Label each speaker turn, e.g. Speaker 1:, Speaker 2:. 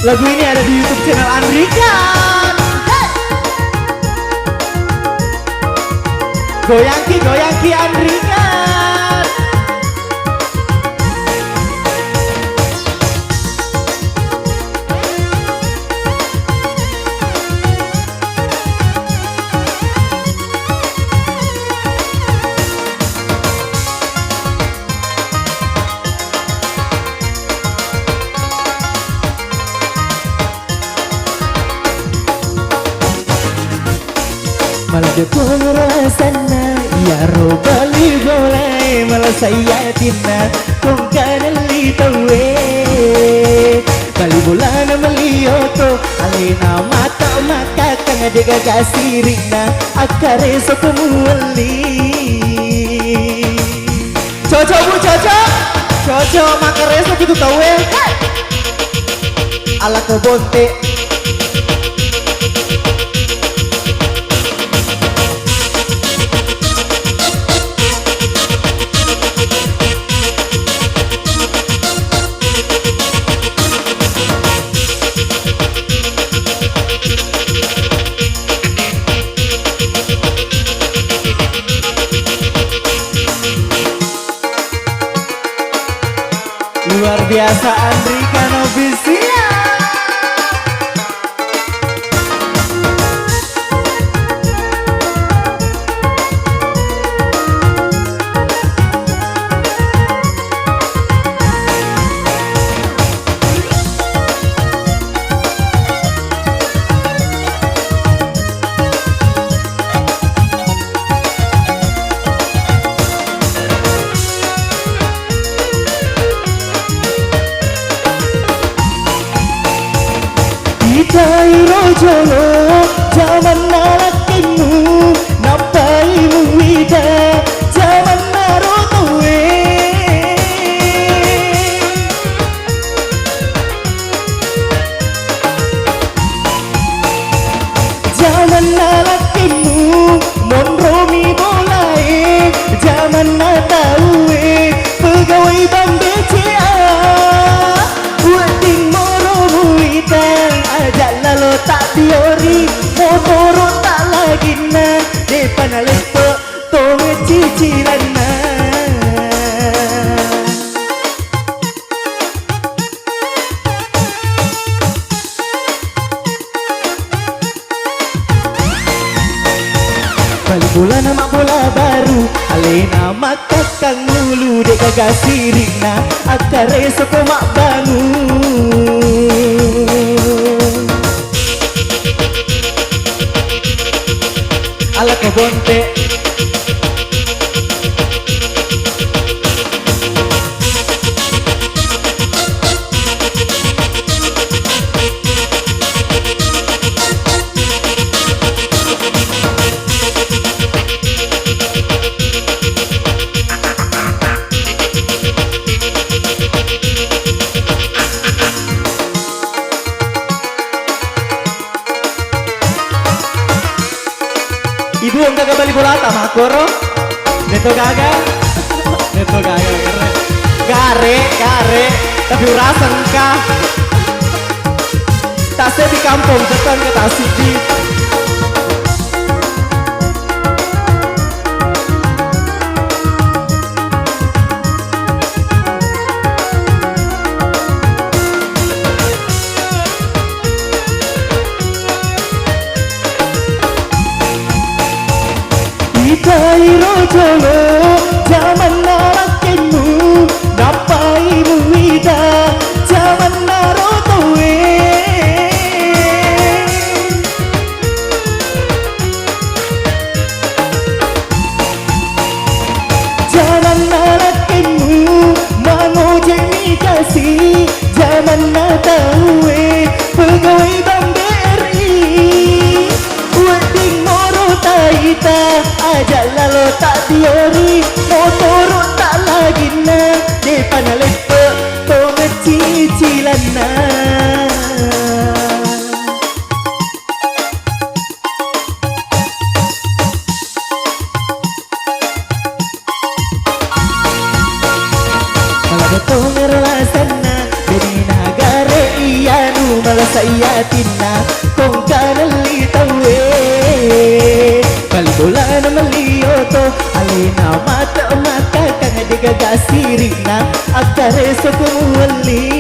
Speaker 1: Lagu ini ada di YouTube channel Andrikan. Hey! Goyangki Andrikan. Malah dekung rasana ya robali boleh malah saya tina kung kanali tawe bali bola na malioto alina mata maka kang adega gasirina akare so kumuali Jojo bu Jojo makare so gitu tawe ala ko bonte. Luar biasa Andrikan Official. Cairo jolo zaman nalakimu napai muida zaman narotowe zaman nalakimu monromi bolai zaman natawe pegawai bank BCA wedding moro muida Jalalo tak diori motoro tak lagi na depan alepo tonge cicilan na balik bola nama bola baru alena maka kang mulu dek kagak sirina akare soko mak bangun ala kebonte. Ibu ang kagabali bulata, makoro. Neto gaga gare tapi urasan ka tase di kampung setan ke tasidi Cairo jolo zaman nalakimu napai muida zaman narotowe zaman nalakimu mano jemi kasih zaman natawe pegawai bank BRI wedding moro taita aja lalu tak diori motoro tak lagi na depan alepo tonge cicilan na kalau tonge rasana jadi nagare iyanu malah sa iyatin na kung kanali tawe Kalbula na maliyoto alina mata mata kang di gagasiri na agkareso kumuwali